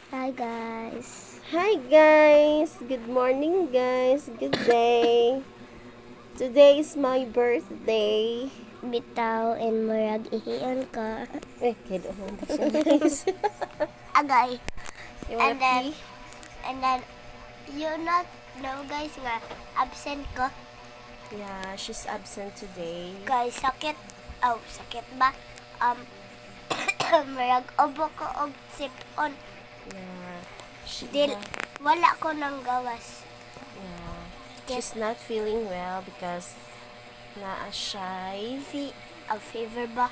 Hi guys. Hi guys! Good morning guys! Good day! Today is my birthday. Bitaw and murag ihiyon ka. Kido mo na siya guys. Agay. You wanna And then pee? and then you not know guys nga absent ko. Yeah, she's absent today. Guys, sakit. Oh, sakit ba? Murag obo ko og sip-on. Yeah. Dil wala ko nang gawas. Yeah. She's not feeling well because naa shy. A fever ba?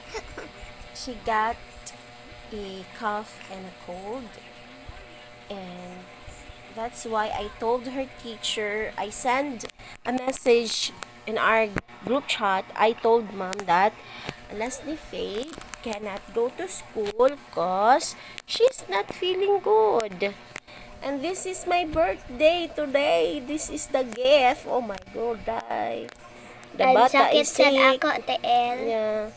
She got a cough and a cold. And that's why I told her teacher, I sent a message in our group chat. I told mom that Leslie Faith cannot go to school because she's not feeling good. And this is my birthday today. This is the gift. Oh my god, die. The Ang bata sakit is sad sick. ako, TL. Yeah.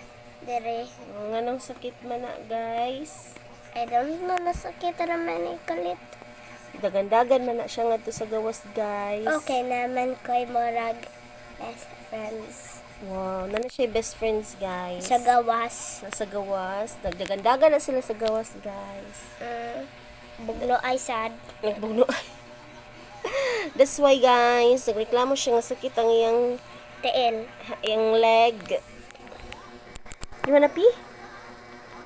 Dire. Nganong sakit man na, guys. I don't know, nasakit naman ikalit. Dagan-dagan man na siya ngadto sa gawas, guys. Okay naman ko'y morag best friends. Wow, na siya best friends, guys. Sa gawas. Nasa gawas. Nagdagan-dagan na sila sa gawas, guys. Bugno ay sad. Nagbugno. That's why, guys, nagreklamo siya nga sakit ang TL. leg. You wanna pee?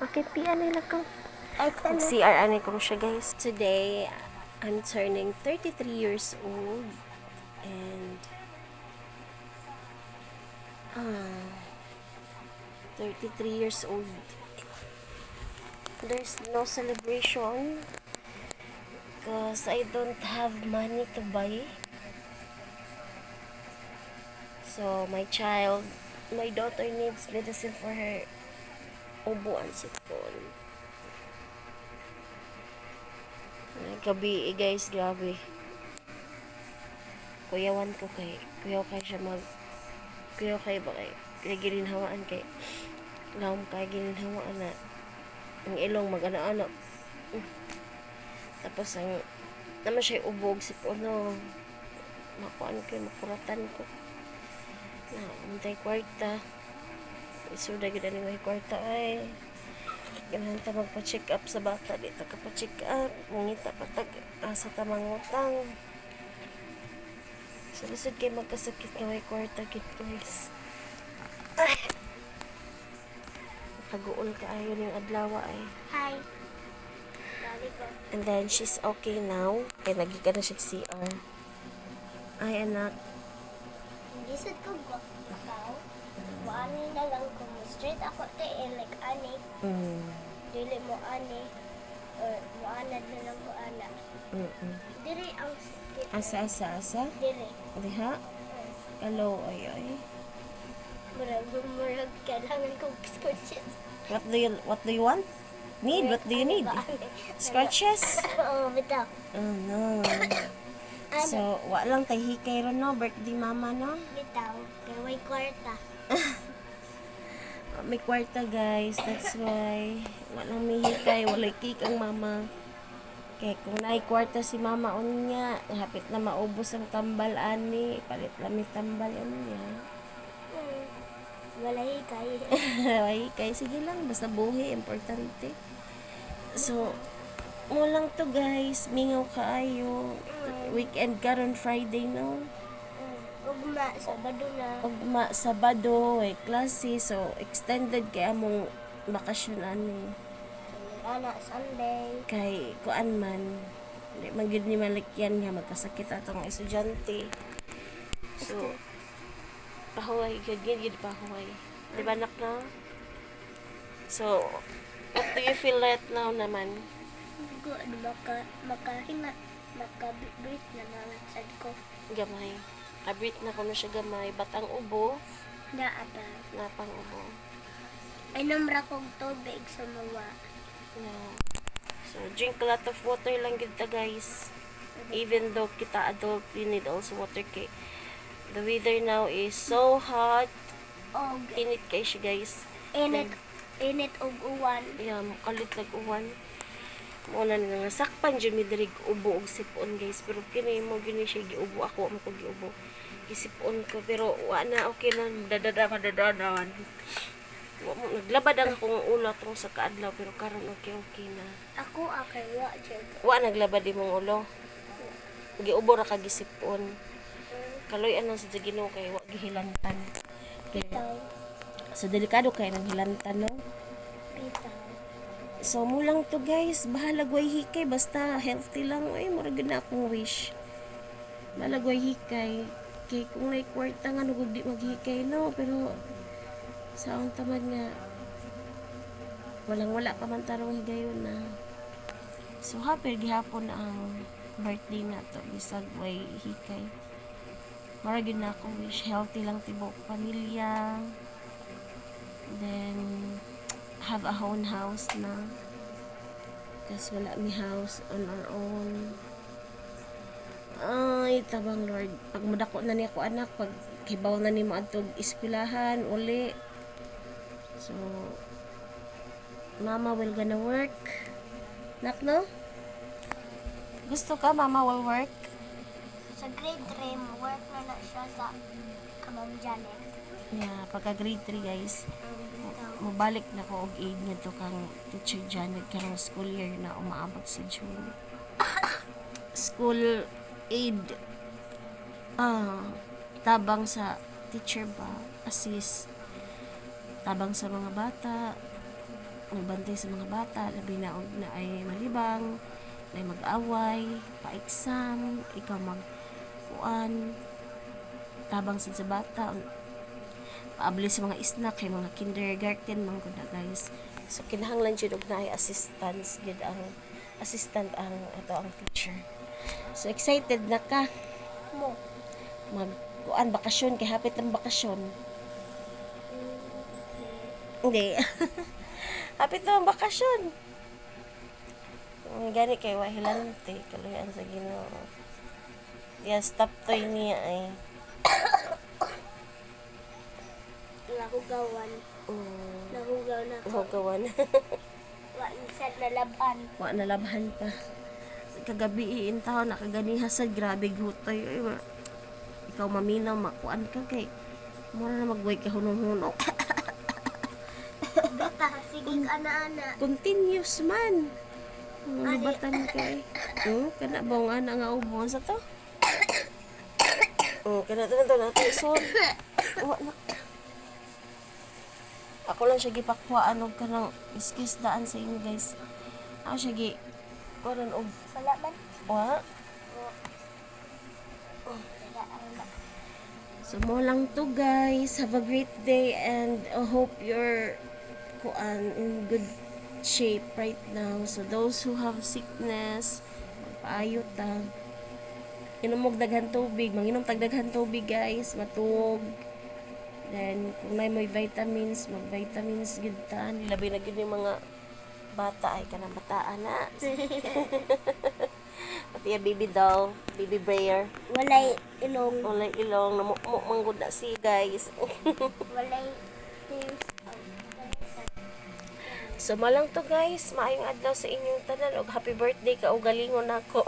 Okay, pee ano lang ko. Ay, Mag-CR ano ko siya, guys. Today, I'm turning 33 years old. And 33 years old. There's no celebration because I don't have money to buy. So my daughter needs medicine for her ubo and sipon. Gabi guys, grabe. Kuyawan ko kuyaw kay siya kuyaw kay ba kay gininhawaan kay lawom kay gininhawaan na ang ilong mag-ano-ano. Tapos ang naman siya ubog sipon no makuan ko makuratan ko na untay kwarta isuda gid ani may kwarta ay ganahan ta magpa-check up sa bata di ta pa-check up ngita patag asa ta mangutang so lisod kay magkasakit nga may kwarta gid guys. Kaguol kaayo ning adlaw ay. Hi. Dali ko. And then she's okay now kay nagika na siya CR. Ay anak, Gisod ko ba? Ikaw? Maani na lang ko mo. Straight ako TL like ani. Dili mo ani. Or maanad na lang ko ana. Diri ang sakit. asa Diri. diha kalo ay. Murag kailangan kong scotches. What do you want? What do you need? Scratches? Oo, bitaw. Oh no. So, wa lang tay hikay ron no, birthday mama no. Bitaw. Kaya may kwarta. May kwarta guys, that's why walang may hikay, walay cake ang mama. Kaya kung naay kwarta si mama unya, hapit na maubos ang tambal ani, palit lang may tambal unya. Wala hikay. Ay, kaya sige lang, basta buhi, importante. So, mo lang to guys, mingaw kaayo. Weekend karon Friday no. Ugma, Sabado na. Ugma Sabado, ay klase, so extended kay among bakasyon ani. Anak, Sunday. Kay kuan man, di man gyud ni malikyan nga magkasakit atong estudyante. So, pahuway, gid pahuway. Di ba anak na? So, what do you feel right now naman? Go, maka-breathe na mga sad ko. Gamay. Abrit na ko na siya gamay. Batang ubo, Naata. napang ubo. Inom ra kong tubig sa mga. Yeah. So, drink a lot of water lang gid ta guys. Even though kita adult, we need also water kay the weather now is so hot. Og, Init kay siya guys. init og uwan. Yeah, kalit lag uwan. Muna nga sakpan dyan mi diri ubo og sipon guys, pero kini mo gini siya giubo ako mo ko giubo gisipon ko, pero wa na okay na madadadan. Wa mo naglabad ang akong ulo tong sa kaadlaw, pero karon okay na. Ako akay wa jud. Wa naglabad imong ulo. Giubo ra ka gisipon. Kaloy anong sa Ginoo kay wa gihilantan. Kay Bitaw. so delikado kay nang hilantan no. Bitaw. So mo lang to guys, bahala gway hikay basta healthy lang. Ay mura gid na akong wish. Bahala gway hikay. Kay kung may kwarta nga nugod di maghikay no, pero sa ang tamad nga wala pa man tarong higayon na. So happy gihapon ang birthday na to bisag way hikay. Mura gid na akong wish healthy lang tibok pamilya. Then have a own house na. Kasi wala mi house on our own. Ay, tabang Lord. Pag madako na niya ko anak, pag kibaw na ni mo adtog eskwelahan, uli. So, Mama will gonna work. Nak, no? Gusto ka, Mama will work? Sa grade 3, work na siya sa Kamam Janet. Yeah, pagka grade 3 guys, Bitaw. mabalik na ko og aid nito kang teacher Janet karong school year na umaabot sa June. School aid tabang sa teacher ba, assist tabang sa mga bata, magbantay sa mga bata, labi na og na ay malibang, na ay mag-away, pa-exam, ikaw mag-kuan, tabang sa bata, paabli sa mga snack kay mga kindergarten man gud na guys. So kinahanglan jud og naay assistance gid ang assistant ang ato ang teacher. So excited na ka Mo. magkuan bakasyon kay hapit ang bakasyon. Hindi. Hapit na ang bakasyon. Gani kay wa hilante kaluyan sa Ginoo. Yan stop toy niya ay. Nahugawan. Nahugaw na ko. Hugawan. Wa insad na laban. Wa nalabhan pa. Kagabi iintaw nakaganiha sa grabe gutay ay wa. Ikaw maminaw makuan ka kay mura na magway ka hunong-huno. Bata, sige ka na ana. Continuous man. Libatan kay. Kana ba nga na nga ubon sa to? Kana to natin son. Wa na. Ako lang siya gipakwa og kanang iskis daan sa inyo guys. Ako siya gi karon og Salamat. wa. So mo lang to guys. Have a great day and I hope you're in good shape right now. So those who have sickness, magpaayo ta. Inom og daghan tubig, manginom tag daghan tubig guys, matuog. Then kung may vitamins, mag-vitamins gid ta. Labi na gid yung mga bata ay kanang bataan na. Pati ya baby doll, baby bear. Walay ilong. Walay ilong, namukmuk manggod na si guys. Walay tears. So malang to guys, maayong adlaw sa inyong tanan og happy birthday ka og galingon nako.